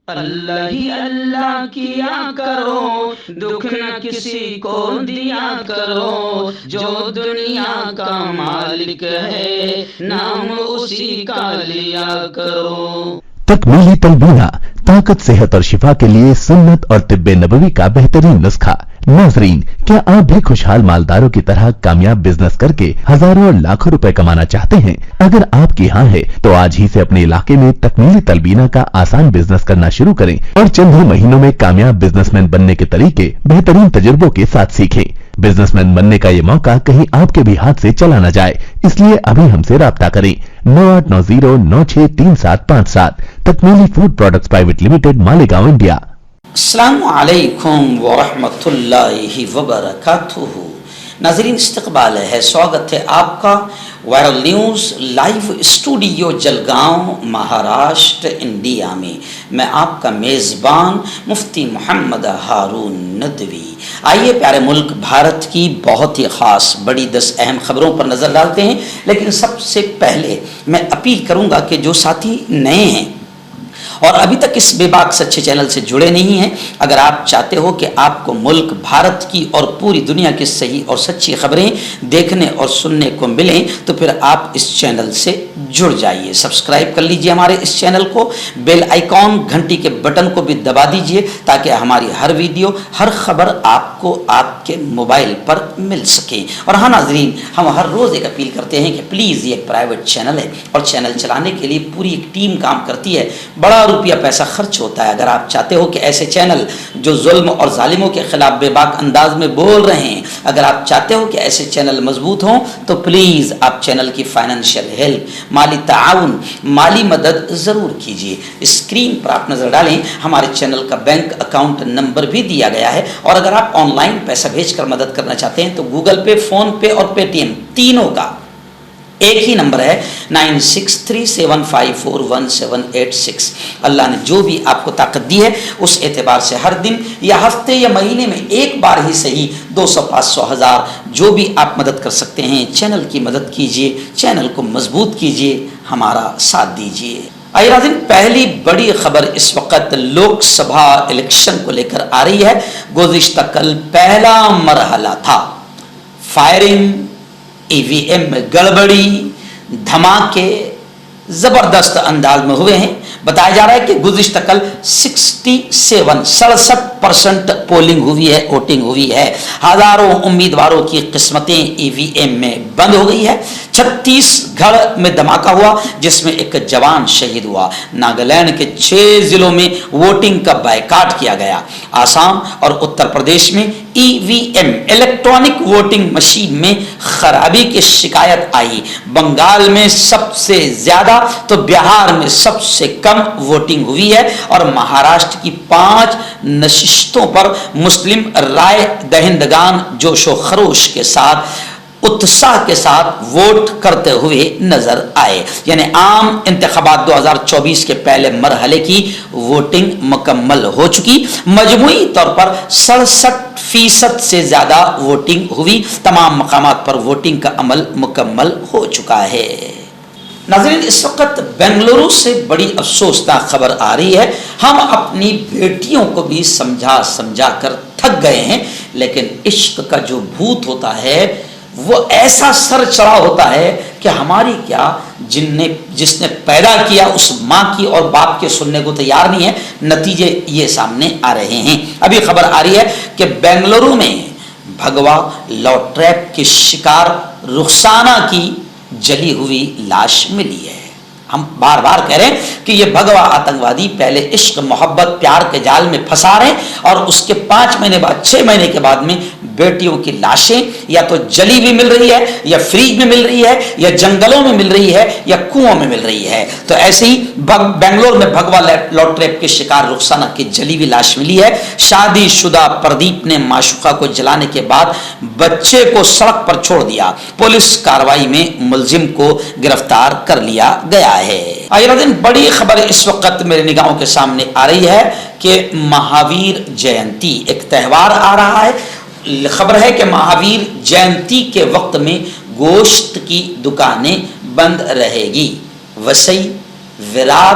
اللہ ہی اللہ کیا کرو، دکھ نہ کسی کو دیا کرو، جو دنیا کا مالک ہے نام اسی کا لیا کرو۔ تکمیلی تلبینہ، طاقت، صحت اور شفا کے لیے سنت اور طب نبوی کا بہترین نسخہ۔ ناظرین، کیا آپ بھی خوشحال مالداروں کی طرح کامیاب بزنس کر کے ہزاروں اور لاکھوں روپے کمانا چاہتے ہیں؟ اگر آپ کی ہاں ہے تو آج ہی سے اپنے علاقے میں تکمیلی تلبینہ کا آسان بزنس کرنا شروع کریں اور چند ہی مہینوں میں کامیاب بزنس مین بننے کے طریقے بہترین تجربوں کے ساتھ سیکھیں۔ بزنس مین بننے کا یہ موقع کہیں آپ کے بھی ہاتھ سے چلا نہ جائے، اس لیے ابھی ہم سے رابطہ کریں۔ 9890963757 Takmili food products private limited, Malegaon, India. السلام علیکم ورحمۃ اللہ وبرکاتہ۔ ناظرین، استقبال ہے، سواگت ہے آپ کا viral news live studio Jalgaon, Maharashtra, India میں۔ میں آپ کا میزبان مفتی محمد ہارون ندوی۔ آئیے پیارے ملک بھارت کی بہت ہی خاص بڑی 10 اہم خبروں پر نظر ڈالتے ہیں، لیکن سب سے پہلے میں اپیل کروں گا کہ جو ساتھی نئے ہیں اور ابھی تک اس بے باک سچے چینل سے جڑے نہیں ہیں، اگر آپ چاہتے ہو کہ آپ کو ملک بھارت کی اور پوری دنیا کی صحیح اور سچی خبریں دیکھنے اور سننے کو ملیں تو پھر آپ اس چینل سے جڑ جائیے۔ سبسکرائب کر لیجئے ہمارے اس چینل کو، بیل آئیکن گھنٹی کے بٹن کو بھی دبا دیجئے تاکہ ہماری ہر ویڈیو، ہر خبر آپ کو آپ کے موبائل پر مل سکے۔ اور ہاں ناظرین، ہم ہر روز ایک اپیل کرتے ہیں کہ پلیز یہ ایک پرائیویٹ چینل ہے اور چینل چلانے کے لیے پوری ایک ٹیم کام کرتی ہے، بڑا روپیہ پیسہ خرچ ہوتا ہے۔ اگر آپ چاہتے ہو کہ ایسے چینل جو ظلم اور ظالموں کے خلاف بے باک انداز میں بول رہے ہیں، اگر آپ چاہتے ہو کہ ایسے چینل مضبوط ہوں تو پلیز آپ چینل کی فائنینشیل ہیلپ، مالی تعاون، مالی مدد ضرور کیجیے۔ اسکرین پر آپ نظر ڈالیں، ہمارے چینل کا بینک اکاؤنٹ نمبر بھی دیا گیا ہے، اور اگر آپ آن لائن پیسہ بھیج کر مدد کرنا چاہتے ہیں تو گوگل پے، فون پے اور پے ٹی ایم تینوں کا ایک ہی نمبر ہے 9637541786۔ اللہ نے جو بھی آپ کو طاقت دی ہے اس اعتبار سے ہر دن یا ہفتے یا مہینے میں ایک بار ہی صحیح 200، 500، 1000 جو بھی آپ مدد کر سکتے ہیں چینل کی مدد کیجیے، چینل کو مضبوط کیجیے، ہمارا ساتھ دیجیے۔ آئیے ناظرین، پہلی بڑی خبر اس وقت لوک سبھا الیکشن کو لے کر آ رہی ہے۔ گزشتہ کل پہلا مرحلہ تھا، فائرنگ، ای وی ایم میں گڑبڑی، دھماکے زبردست انداز میں ہوئے ہیں۔ بتایا جا رہا ہے کہ گزشتہ کل 67% پولنگ ہوئی ہے، ووٹنگ ہوئی ہے۔ ہزاروں امیدواروں کی قسمتیں ای وی ایم میں بند ہو گئی ہے۔ 36 گھر میں دھماکہ ہوا جس میں ایک جوان شہید ہوا۔ ناگالینڈ کے 6 ضلعوں میں ووٹنگ کا بائیکاٹ کیا گیا۔ آسام اور اتر پردیش میں ای وی ایم الیکٹرانک ووٹنگ مشین میں خرابی کی شکایت آئی۔ بنگال میں سب سے زیادہ تو بہار میں سب سے کم ووٹنگ ہوئی ہے، اور مہاراشٹر کی 5 نشستوں پر مسلم رائے دہندگان جوش و خروش کے ساتھ، اتساہ کے ساتھ ووٹ کرتے ہوئے نظر آئے۔ یعنی عام انتخابات 2024 کے پہلے مرحلے کی ووٹنگ مکمل ہو چکی۔ مجموعی طور پر 67% سے زیادہ ووٹنگ ہوئی۔ تمام مقامات پر ووٹنگ کا عمل مکمل ہو چکا ہے۔ ناظرین، اس وقت بنگلورو سے بڑی افسوسناک خبر آ رہی ہے۔ ہم اپنی بیٹیوں کو بھی سمجھا کر تھک گئے ہیں، لیکن عشق کا جو بھوت ہوتا ہے وہ ایسا سر چڑھا ہوتا ہے کہ ہماری کیا، جس نے پیدا کیا اس ماں کی اور باپ کے سننے کو تیار نہیں ہے۔ نتیجے یہ سامنے آ رہے ہیں۔ ابھی خبر آ رہی ہے کہ بنگلورو میں بھگوا لا ٹریپ کے شکار رخسانہ کی جلی ہوئی لاش ملی ہے۔ ہم بار بار کہہ رہے ہیں کہ یہ بھگوا آتنکوادی پہلے عشق، محبت، پیار کے جال میں پھنسا رہے ہیں، اور اس کے 5 مہینے بعد، 6 مہینے کے بعد میں بیٹیوں کی لاشیں یا تو جلی بھی مل رہی ہے، یا فریج میں مل رہی ہے، یا جنگلوں میں مل رہی ہے، یا کنووں میں مل رہی ہے۔ تو ایسے ہی بنگلور میں بھگوا لا ٹریپ کے شکار رخسانہ کی جلی ہوئی لاش ملی ہے۔ شادی شدہ پردیپ نے معشوقہ کو جلانے کے بعد بچے کو سڑک پر چھوڑ دیا۔ پولیس کارروائی میں ملزم کو گرفتار کر لیا گیا ہے۔ آئیے ناظرین، بڑی خبر اس وقت میرے نگاہوں کے سامنے آ رہی ہے کہ مہاویر جینتی ایک تہوار آ رہا ہے۔ خبر ہے کہ مہاویر جینتی کے وقت میں گوشت کی دکانیں بند رہے گی۔ وسئی، ورار،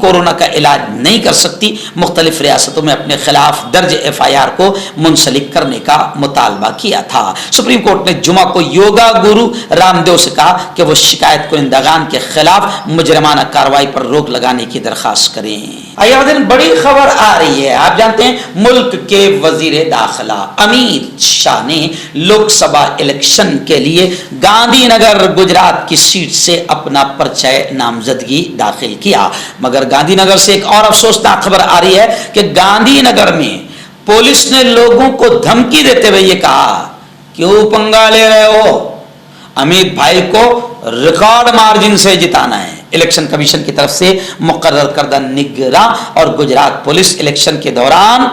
کورونا کا علاج نہیں کر سکتی، مختلف ریاستوں میں اپنے خلاف درج FIR کو منسلک کرنے کا مطالبہ کیا تھا۔ سپریم کورٹ نے جمعہ کو یوگا گرو رام دیو سے کہا کہ وہ شکایت کنندگان کے خلاف مجرمانہ کارروائی پر روک لگانے کی درخواست کریں۔ آئیے بڑی خبر آ رہی ہے، آپ جانتے ہیں ملک کے وزیر داخلہ امیت شاہ نے لوک سبھا الیکشن کے لیے گاندھی نگر گجرات کی سیٹ سے اپنا پرچہ نامزدگی داخل کیا، مگر گاندھی نگر سے ایک اور افسوسناک خبر آ رہی ہے کہ گاندھی نگر میں پولیس نے لوگوں کو دھمکی دیتے ہوئے یہ کہا کیوں پنگا لے رہے ہو، امیت بھائی کو ریکارڈ مارجن سے جتانا ہے۔ الیکشن کمیشن کی طرف سے مقرر کردہ نگراں اور گجرات پولیس الیکشن کے دوران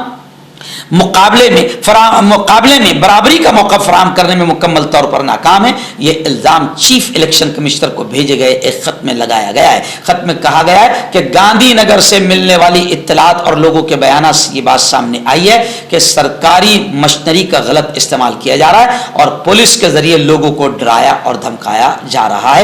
مقابلے میں برابری کا موقع فراہم کرنے میں مکمل طور پر ناکام ہے، یہ الزام چیف الیکشن کمشنر کو بھیجے گئے ایک خط میں لگایا گیا ہے۔ خط میں کہا گیا ہے کہ گاندھی نگر سے ملنے والی اطلاعات اور لوگوں کے بیانات سے یہ بات سامنے آئی ہے کہ سرکاری مشینری کا غلط استعمال کیا جا رہا ہے اور پولیس کے ذریعے لوگوں کو ڈرایا اور دھمکایا جا رہا ہے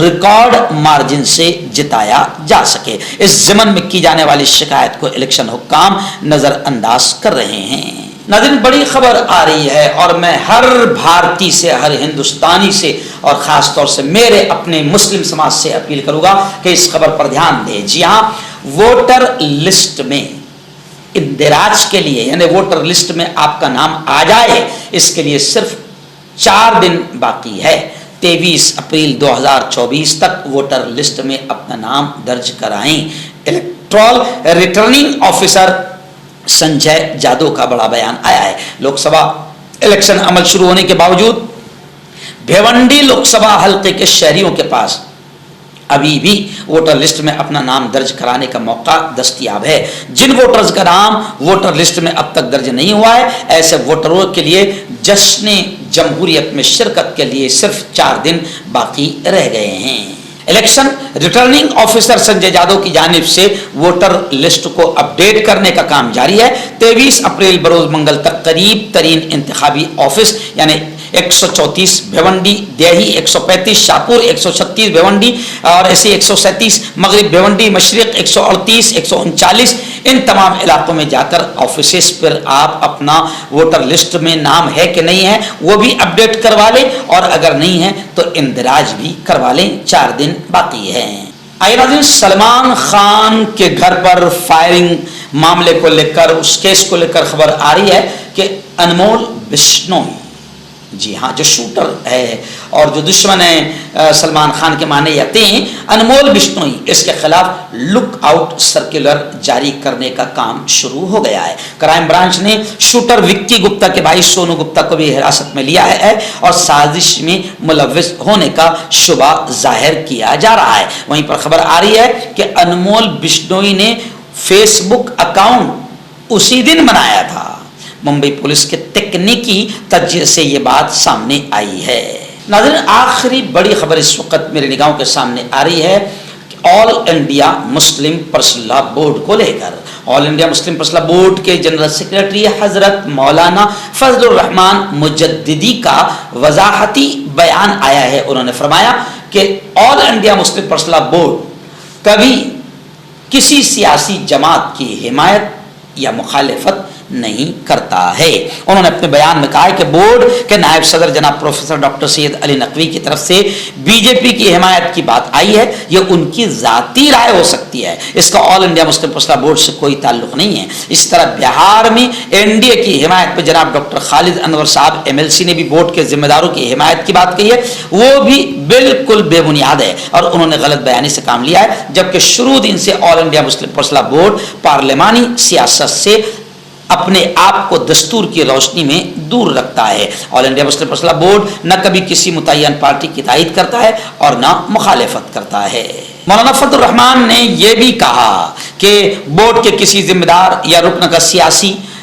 ریکارڈ مارجن سے جتایا جا سکے۔ اس ضمن میں کی جانے والی شکایت کو الیکشن حکام نظر انداز کر رہے ہیں۔ ناظرین بڑی خبر آ رہی ہے اور میں ہر بھارتی سے، ہر ہندوستانی سے اور خاص طور سے میرے اپنے مسلم سماج سے اپیل کروں گا کہ اس خبر پر دھیان دیں۔ جی ہاں، ووٹر لسٹ میں اندراج کے لیے یعنی ووٹر لسٹ میں آپ کا نام آ جائے، اس کے لیے صرف 4 دن باقی ہے۔ 23 اپریل 2024 تک ووٹر لسٹ میں اپنا نام درج کرائیں۔ الیکٹورل ریٹرننگ آفیسر سنجے جادو کا بڑا بیان آیا ہے۔ لوک سبھا الیکشن عمل شروع ہونے کے باوجود بھیونڈی لوک سبھا حلقے کے شہریوں کے پاس ابھی بھی ووٹر لسٹ میں اپنا نام درج کرانے کا موقع دستیاب ہے۔ جن ووٹرز کا نام ووٹر لسٹ میں اب تک درج نہیں ہوا ہے، ایسے ووٹروں کے لیے جشن جمہوریت میں شرکت کے لیے صرف 4 دن باقی رہ گئے ہیں۔ الیکشن ریٹرننگ آفیسر سنجے جادو کی جانب سے ووٹر لسٹ کو اپ ڈیٹ کرنے کا کام جاری ہے۔ 23 اپریل بروز منگل تک قریب ترین انتخابی آفس یعنی 134 بھیونڈی دیہی، 135 شاہپور، 136 بھیونڈی اور ایسے 137 مغرب بھیونڈی، مشرق 138، 139 ان تمام علاقوں میں جا کر آفیسز پر آپ اپنا ووٹر لسٹ میں نام ہے کہ نہیں ہے وہ بھی اپ ڈیٹ کروا لیں اور اگر نہیں ہے تو اندراج بھی کروا لیں۔ 4 دن باقی ہے۔ آئیے ناظرین، سلمان خان کے گھر پر فائرنگ معاملے کو لے کر، اس کیس کو لے کر خبر آ رہی ہے کہ انمول بشنوئی، جی ہاں، جو شوٹر ہے اور جو دشمن ہے سلمان خان کے مانے جاتے ہیں، انمول بشنوئی، اس کے خلاف لک آؤٹ سرکولر جاری کرنے کا کام شروع ہو گیا ہے۔ کرائم برانچ نے شوٹر وکی گپتا کے بھائی سونو گپتا کو بھی حراست میں لیا ہے اور سازش میں ملوث ہونے کا شبہ ظاہر کیا جا رہا ہے۔ وہیں پر خبر آ رہی ہے کہ انمول بشنوئی نے فیس بک اکاؤنٹ اسی دن بنایا تھا۔ ممبئی پولیس کے تکنیکی تجزیے سے یہ بات سامنے آئی ہے۔ ناظرین، آخری بڑی خبر اس وقت میرے نگاہوں کے سامنے آ رہی ہے آل انڈیا مسلم پرسنل لا بورڈ کو لے کر۔ آل انڈیا مسلم پرسنل لا بورڈ کے جنرل سیکرٹری حضرت مولانا فضل الرحمان مجددی کا وضاحتی بیان آیا ہے۔ انہوں نے فرمایا کہ آل انڈیا مسلم پرسنل لا بورڈ کبھی کسی سیاسی جماعت کی حمایت یا مخالفت نہیں کرتا ہے۔ انہوں نے اپنے بیان میں کہا ہے کہ بورڈ کے نائب صدر جناب پروفیسر ڈاکٹر سید علی نقوی کی طرف سے بی جے پی کی حمایت کی بات آئی ہے، یہ ان کی ذاتی رائے ہو سکتی ہے، اس کا آل انڈیا مسلم پرسنل بورڈ سے کوئی تعلق نہیں ہے۔ اس طرح بہار میں این ڈی اے کی حمایت پہ جناب ڈاکٹر خالد انور صاحب ایم ایل سی نے بھی بورڈ کے ذمہ داروں کی حمایت کی بات کہی ہے، وہ بھی بالکل بے بنیاد ہے اور انہوں نے غلط بیانی سے کام لیا ہے، جبکہ شروع دن سے آل انڈیا مسلم پرسنل بورڈ پارلیمانی سیاست سے اپنے آپ کو دستور کی روشنی میں دور رکھتا ہے۔ آل انڈیا مسلم پرسنل بورڈ نہ کبھی کسی متعین پارٹی کی تائید کرتا ہے اور نہ مخالفت کرتا ہے۔ مولانا فضل الرحمان نے یہ بھی کہا کہ بورڈ کے کسی ذمہ دار یا رکن کا سیاسی